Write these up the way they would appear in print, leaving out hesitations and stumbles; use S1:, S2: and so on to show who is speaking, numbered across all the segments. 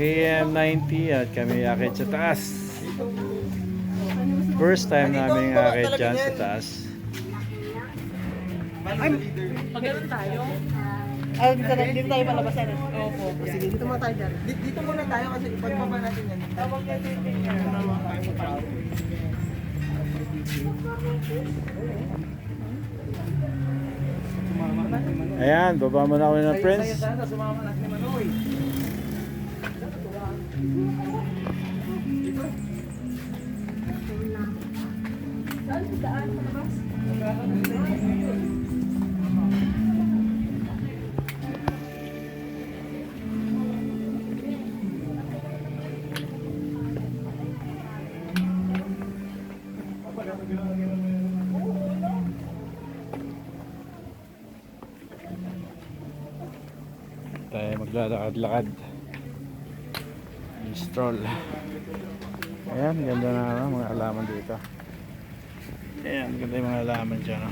S1: KM90 at kami akit sa taas. First time namin akit dyan sa taas.
S2: Pagano'n tayo?
S3: Dito tayo palabasan.
S2: Opo.
S3: Sige, dito muna tayo dyan. Dito muna tayo kasi ipagpapa natin yan. Tawag natin yan.
S1: Ayan, baba muna kami ng friends.
S3: Sumama natin ni Manoy.
S1: Tayo maglalakad-lakad. Stroll. Ayan, ganda na mga halaman dito. Ayan, ganda yung mga halaman dyan.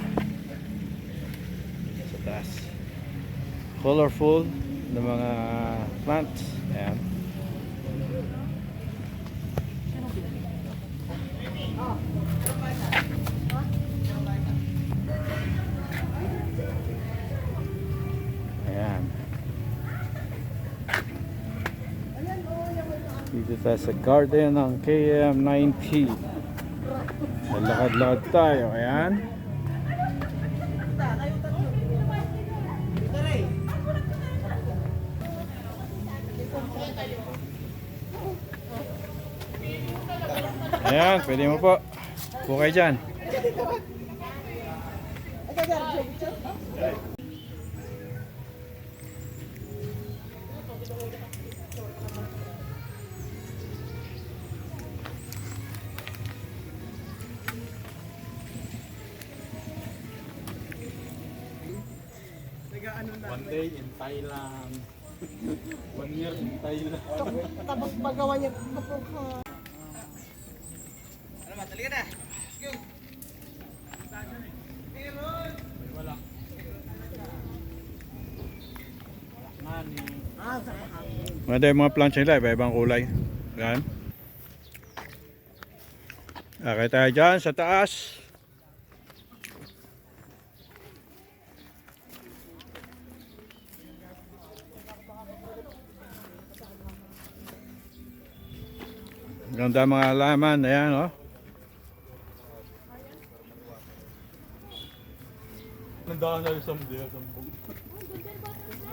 S1: Sa taas. Colorful na mga plants. Ayan. Ayan. Dito tayo sa garden ng KM90. Lakad-lakad tayo. Ayan. Ayan, pwede mo po. Bukay dyan.
S4: One day in Thailand. 1 year in Thailand.
S3: Tapos magawa niya. Ano ba? Talika na. Go.
S4: Wala. Money.
S1: Maganda yung mga plants nila. Iba-ibang kulay. Ayan. Okay tayo dyan sa taas. Ganda mga halaman, ayan oh.
S4: Nandaan na yung someday.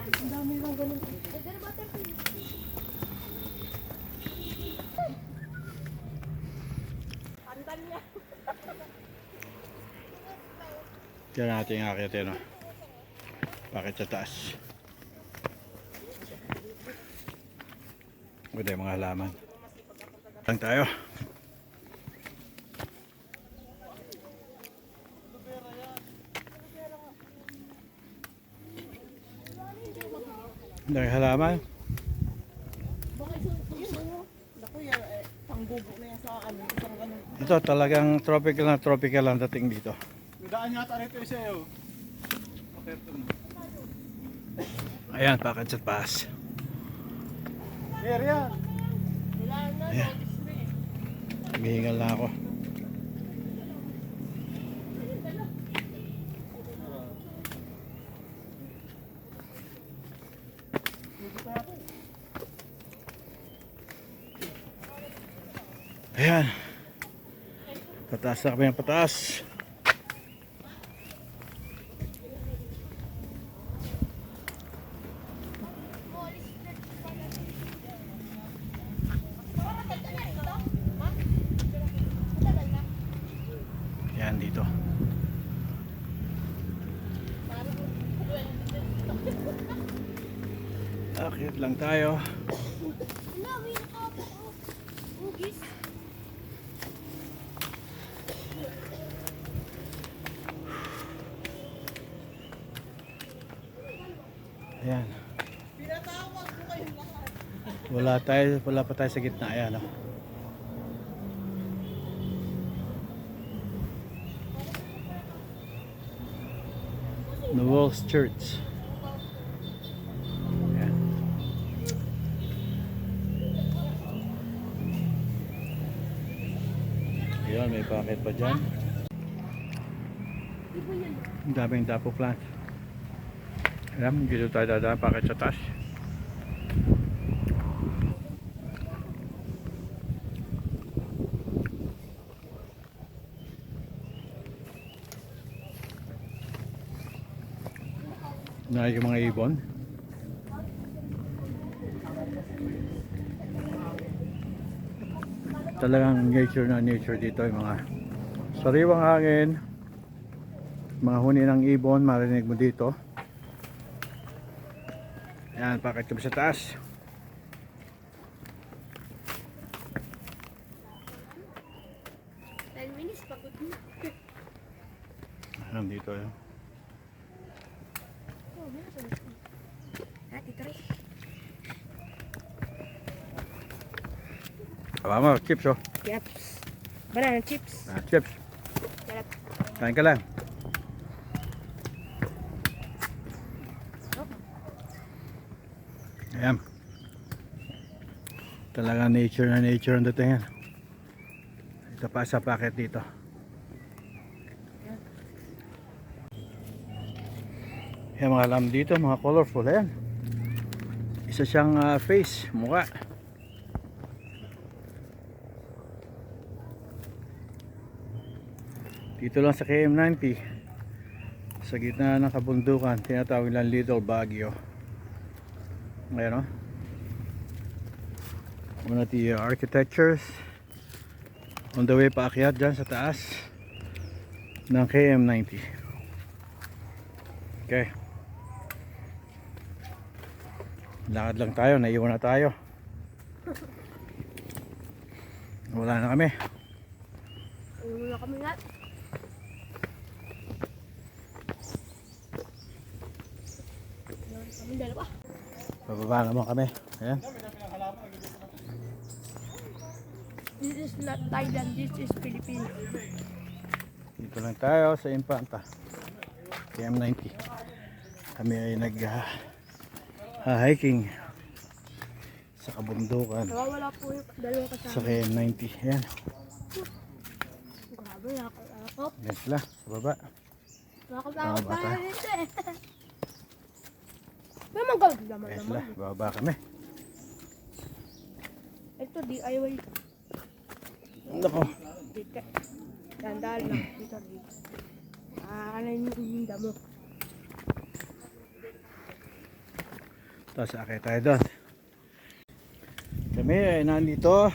S3: Ang dami lang ganun.
S1: Diyan natin yung akitin oh. Bakit sa taas. Ganda yung mga halaman. Lang tayo. Dahil halaman.
S3: Panggubo na yan sa ano. Isang ganun.
S1: Ito talagang tropical ang dating dito.
S4: Nandaan yata rito yung sa'yo. Okay, ito mo.
S1: Ayan, bakit sa taas.
S4: Here yan.
S1: Ayan. Humihingal na ako. Ayan. Pataas na kami ng pataas. Ayan dito. Akit lang tayo. Ayan. Wala pa tayo sa gitna. Ayan oh. The Walls Church. Ayan. Yan, may packet pa dyan. Ang daming dapo plant. Ayan, dito tayo dadaan, packet sa taas. Na yung mga ibon. Talagang nature na nature dito, yung mga sariwang hangin, mga huni ng ibon, marinig mo dito. Yan, packet kami sa taas. Ayan, dito yun. Aba mo, chips oh.
S2: Chips. Banana chips.
S1: Ah, chips. Kain ka lang. Ayan. Talaga nature na nature ang dating yan. Ito pa sa packet dito. Yan mga alam dito, mga colorful. Ayan. Isa siyang face, mukha. Dito lang sa KM90, sa gitna ng kabundukan, tinatawag lang Little Baguio. Ayan o. One of the architectures on the way paakyat dyan sa taas ng KM90. Okay. Lakad lang tayo, naiwan na tayo. Wala na kami.
S2: Wala kami lahat. Kami dalawa.
S1: Bababa naman kami. Ayan.
S2: This is not Thailand, this is Philippines.
S1: Dito lang tayo sa Infanta KM90. Kami ay hiking sa kabundukan
S2: Nawawala po yung dalawang
S1: sa
S2: kasama.
S1: KM90. Ayan.
S2: Grabe, nakakakop.
S1: Yan sila sa baba.
S2: Nakakakop
S1: Baba
S2: tayo
S1: tayo.
S2: dito eh. May mga laman
S1: Yan sila.
S2: naman.
S1: Bababa kami.
S2: Ito, DIY.
S1: Nako.
S2: Dito. Dandaan lang. Dito, dito. Ano yung damo?
S1: Tapos akit tayo doon. Kami ay nandito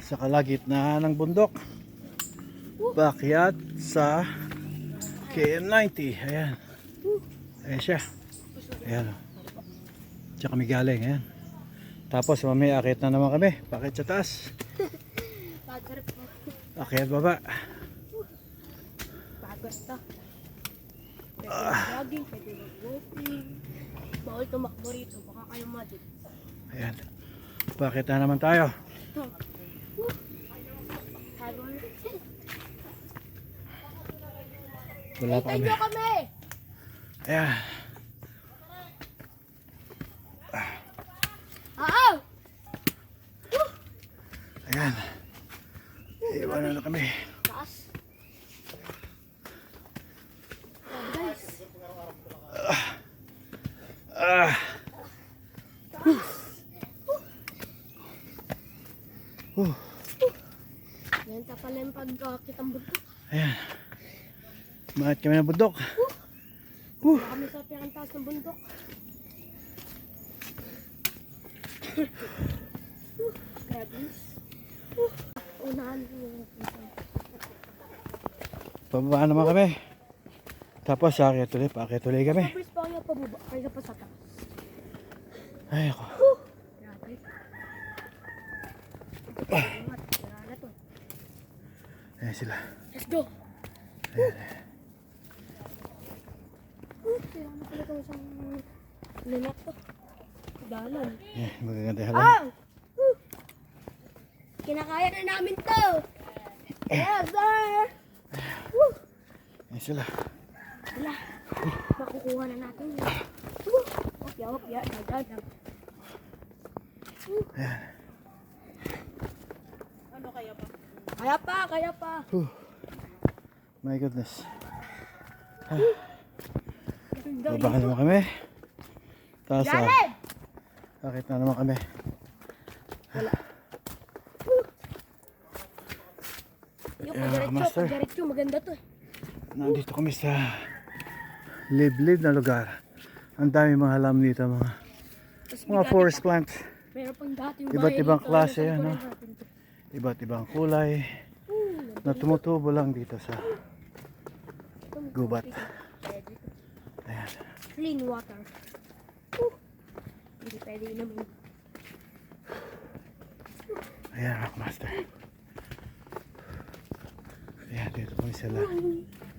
S1: sa kalagitnaan ng bundok. Bakyat sa KM90. Ayan. Ayan siya. Ayan. Diyan kami galing. Ayan. Tapos mamaya akit na naman kami. Bakit sa taas?
S2: Bagarap po.
S1: Akit baba.
S2: Bagarap to. Pwede mag-jogging, pwede mag-walking. Bawal tumakbo rito, baka kayo madit.
S1: Ayan. Bakit na naman tayo?
S2: Ito. Habol.
S1: Wala pa
S2: Hintayin
S1: kami.
S2: nyo kami!
S1: Ayan.
S2: Oo!
S1: Ayan. Iwanan na kami.
S2: Taas. Guys.
S1: Ah.
S2: Ganito pala yung pagkakit ang bundok.
S1: Ayan. Mahat kami ng bundok.
S2: Baka kami sa pinakang ng bundok. Grabe. Unahan ko yung
S1: Pababa naman kami. Tapos akit ulit. Paakit ulit kami.
S2: First pa kayo pababa, kaya pa sa taas.
S1: Ay ako.
S2: Grabe. Wala na to.
S1: Ayan sila.
S2: Let's go! Kaya ano pala ito isang linak to. Dalan.
S1: Ayan. Magaganda yung halam.
S2: Ah! Kinakaya na namin to! Yes, sir!
S1: Ayan sila.
S2: Wala. Makukuha na natin. Opya, opya. Dadan.
S1: Ayan.
S2: Ano kaya pa? Kaya pa, kaya pa.
S1: Whew. My goodness. Baba na naman kami. Taas ah.
S2: Jared!
S1: Bakit na naman kami?
S2: Yung
S1: Yeah, master.
S2: pag-diretso, maganda to.
S1: Nandito kami sa liblib na lugar. Ang dami mga halam dito,
S2: Tapos
S1: mga forest plants.
S2: meron pang dati yung
S1: Iba't
S2: bahay
S1: ibang
S2: dito,
S1: klase
S2: nasa
S1: yan, no?
S2: likuran natin to.
S1: Iba't ibang kulay na tumutubo lang dito sa gubat. Ayan.
S2: Clean water. Hindi pwede naman.
S1: Ayan, Rockmaster. Ayan, dito kami sila.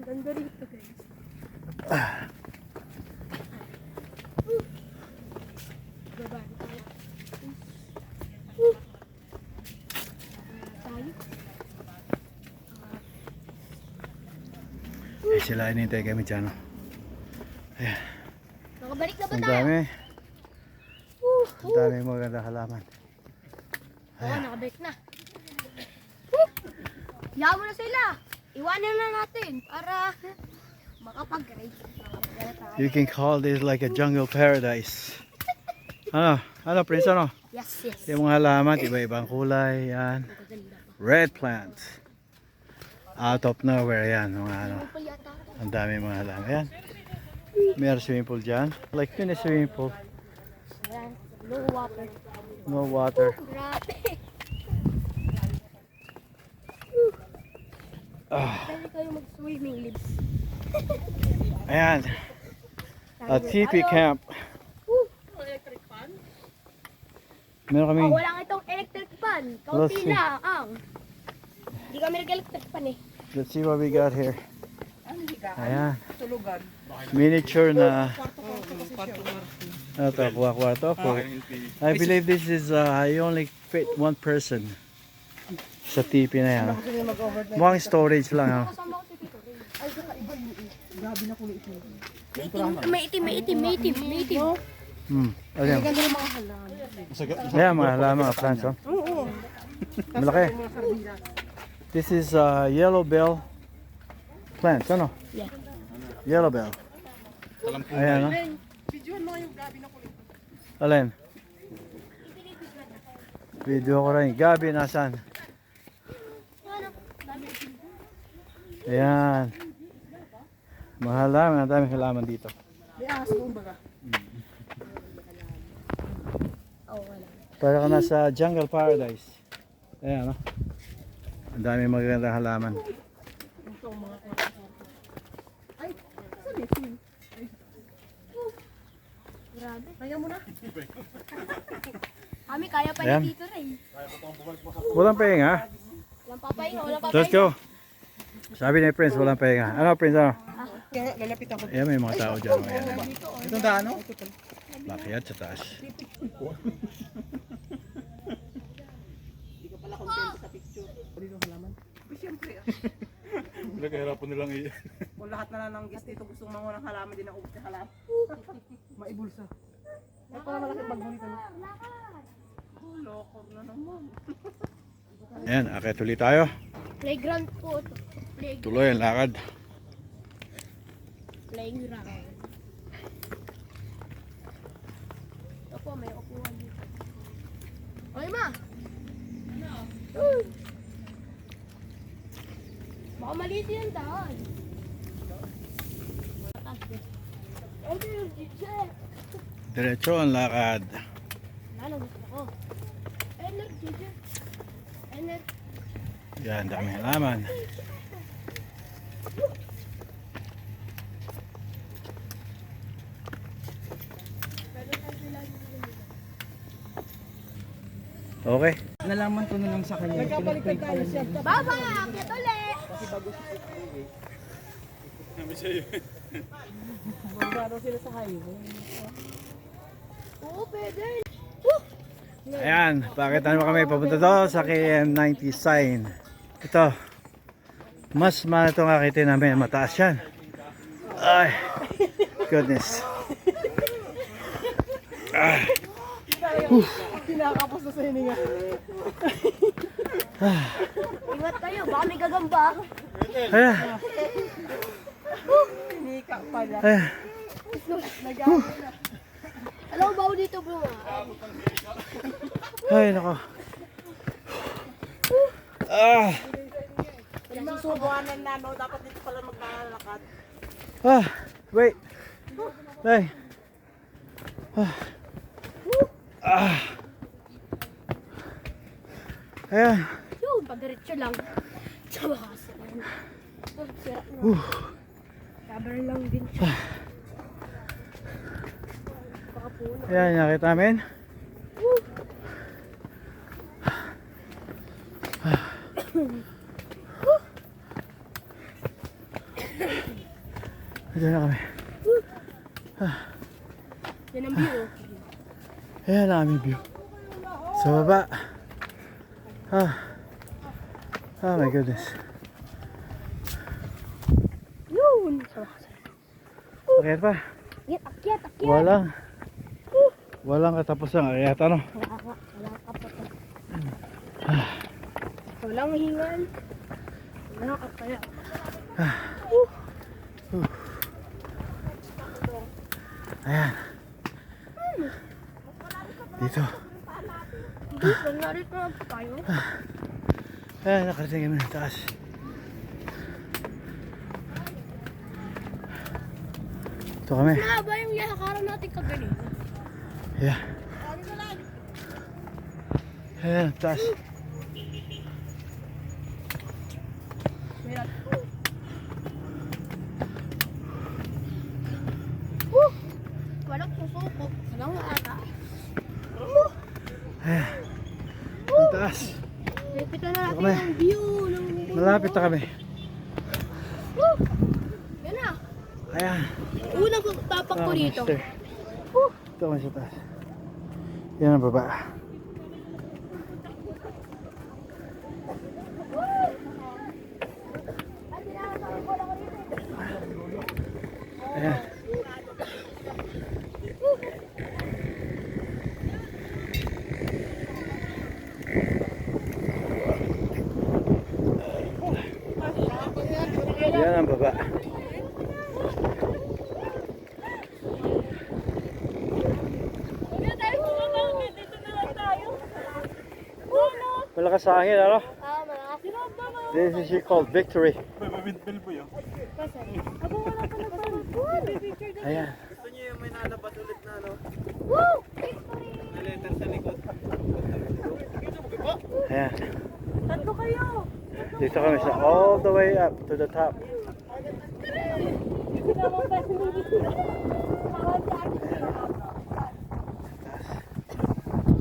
S2: Ganda rito, guys. Baba na tayo. Tayo.
S1: Eh, sila inintay kami dyan. Oh. Ayan,
S2: Nakabalik na ba
S1: ang
S2: tayo?
S1: dami. Ang dami maganda halaman.
S2: Oo, nakabalik na. Yawa na sila. Iwanan na natin para makapag-ride.
S1: You can call this like a jungle paradise. Ano? Ano, Prince? Ano?
S2: Yes, yes.
S1: Yung mga halaman, iba-ibang kulay. Yan.
S2: Magaganda pa.
S1: Red plants. Out of nowhere yan. Mga ano.
S2: Ano pa yata?
S1: Ang dami mga halaman. Yan. May swimming pool dyan. Like mini swimming pool.
S2: Ayan, low water.
S1: No water.
S2: Grabe. Pwede kayo mag-swimming lips.
S1: Ayan. A TP camp. Meron kami.
S2: Oh, wala nga itong electric fan.
S1: Let's
S2: Kaunti
S1: see.
S2: lang. Hindi kami nag-electric fan eh.
S1: Let's see what we got here. Ayan.
S3: Tulugan.
S1: Miniature na ano to, kwarto. I believe this is I only fit one person sa TP na yan. Mukhang storage lang. Oh.
S2: Kasama ko si Tito Ray.
S3: Ay, kakaiba yung grabe na kulit ito.
S2: May itim.
S1: Ayan.
S3: Ganda ng mga halam.
S1: Ayan, mga halaman, mga plants. Oh.
S3: Oo.
S1: Malaki.
S3: Mga sardinas.
S1: This is yellow bell plants. Ano?
S2: Yeah.
S1: Yellow bell. Ayan. Oh.
S3: Videoan mo yung grabe na kulit.
S1: Alin? Video ko rin. Gabi, nasan? Ayan. Mga halaman. Ang daming halaman dito.
S3: May ahas mo baga.
S2: Oh, wala.
S1: Para ka nasa jungle paradise. Ayan, no? Ang dami magandang halaman.
S3: Ito ang mga kwarto. Ay, saan eh?
S2: Grabe.
S3: Kaya mo na.
S2: Kami kaya pa
S1: Ayan.
S2: ni Tito Ray.
S1: Walang pahinga.
S2: Walang papahinga, walang papahinga.
S1: Let's go. Sabi ni Prince, walang pahinga. Ano, Prince, ano?
S3: Kaya lalapit ako.
S1: Ayan, may mga tao dyan. Ayan, ayan.
S3: Itong daan, no?
S1: Bakit sa taas.
S3: Hindi ka pala content sa picture. Dito halaman. Siyempre.
S4: Nagkahirapan nilang iyan.
S3: Kung lahat na lang ng guest dito gustong manguha ng halaman, din ang ubos ng halaman. Maibulsa. Ay, parang malaking bag mo nito. No? Oh, loko na naman.
S1: Ayan, akit ulit tayo.
S2: Playground po ito.
S1: Tuloy ang lakad.
S2: Playground. Ito po, may upuan dito. Oy, ma! Ano? Baka maliit yan daan. Energy check!
S1: Diretso ang lakad.
S2: Ano gusto ko? Energy check! Energy.
S1: Yan, dami halaman. Okay.
S3: Nalaman ko na lang sa kanya. Nagkabaliktad tayo siya.
S2: Baba! Akit ulit!
S3: Barbaro sila sa highway.
S2: Oo, pwede.
S1: Ayan, bakit naman kami papunta to sa KM90 sign. Ito. Mas mahal itong akitin namin. Mataas yan. Ay. Goodness.
S3: Kinakapos na sa hininga.
S2: Ingat tayo, baka may gagamba.
S1: Ayan.
S3: Hinika pala.
S1: Ayan.
S2: Alam mo ba ako dito bro?
S1: Ay, nako. Ah.
S3: Yung mga subuhanan na, no, dapat dito pala maglalakad.
S1: Ah. Wait. Ay. Ah. Ah. Ayan.
S2: Yun, pag-diretso lang. Sa wakas. Sira na. Cover lang din siya. Baka puno.
S1: Ayan, nakita namin. Ayan na kami.
S2: Yan ang view.
S1: Ayan na aming view. Sa baba. Ah. Oh my goodness.
S2: Yun. Sa wakas.
S1: Akyat pa.
S2: Akyat, akyat, akyat.
S1: Walang katapusan. Akyat ano?
S2: Wala ka pa to. Walang hingal. Wala ka pala.
S1: Ayan. Dito.
S2: Dito, narito na po tayo.
S1: Ayan, nakarating kami ng taas. Ito kami.
S2: Mahaba yung yakaran natin kaganina.
S1: Yeah. Ayan, taas.
S2: Meron. Walang susuko. Walang ata.
S1: Ayan. Ang taas.
S2: Lapitan na natin
S1: Kami.
S2: yung view ng
S1: Malapit na kami.
S2: Yan na.
S1: Ayan.
S2: Unang tapak ko dito.
S1: Mister. Ito kami sa taas. Yan ang baba. Ayan. Yan ang baba. Malakas sa hangin, ano? This is called Victory. Ayan.
S3: Gusto niyo yung may nalabas ulit na, no?
S2: Woo!
S3: Na letter sa likod.
S1: Ayan.
S2: Tatlo kayo.
S1: Dito kami sa all the way up to the top.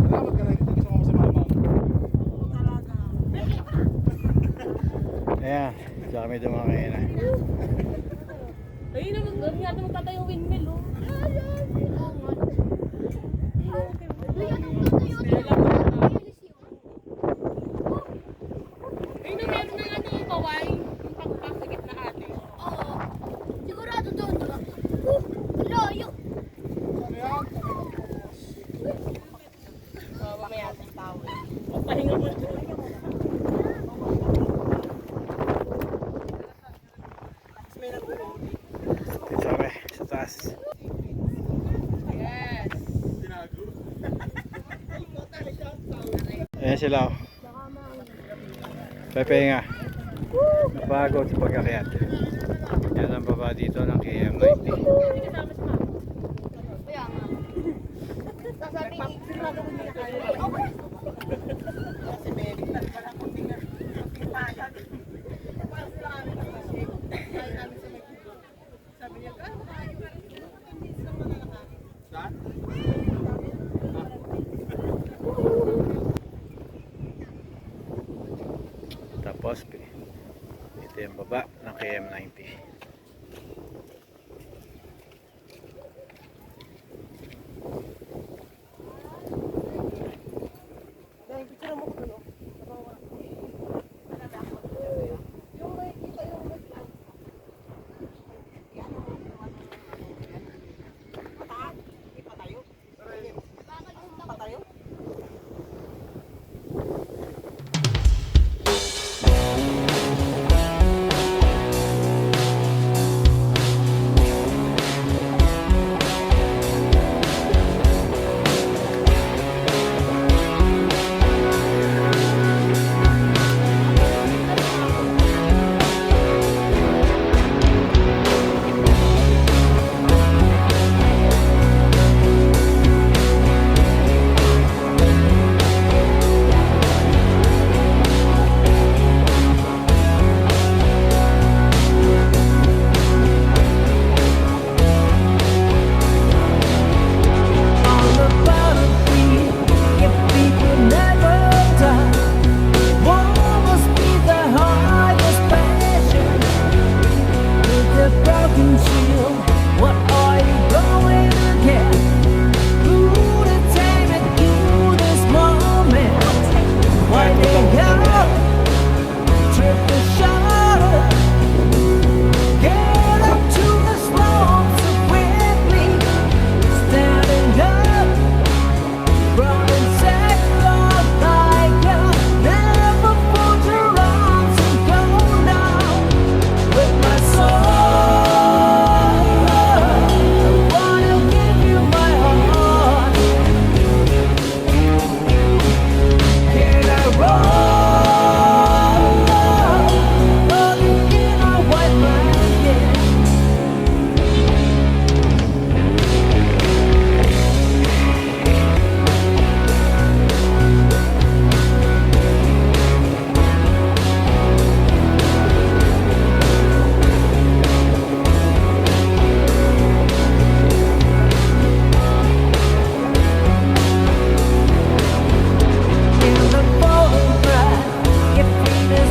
S4: Salamat ka na dito sa mga mama.
S1: Ayan. Dito kami dumakay na.
S2: Ayun naman, doon nga naman tatay yung windmill, oh. Ayun na meron na ano, kaway. Yung pagpak sa gitna ate. Oo. Sigurado doon, diba? Layo.
S3: Mamaya sa tao.
S2: Pahinga mo.
S1: Dito kami sa taas. Ayan sila, oh. Pepe nga. Napagod sa pagkakyat. Yan ang baba dito ng KM90.
S2: Kaya nga. Sasabi, sigurado ko hindi na kayo. Okay.
S3: Kasi may nagtala ko tingnan. Payag. Sabi niya, kaya ba? Saan?
S1: Tapos, ito yung baba ng KM90.
S3: Dahil picture mo ko doon. Patayo?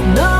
S5: no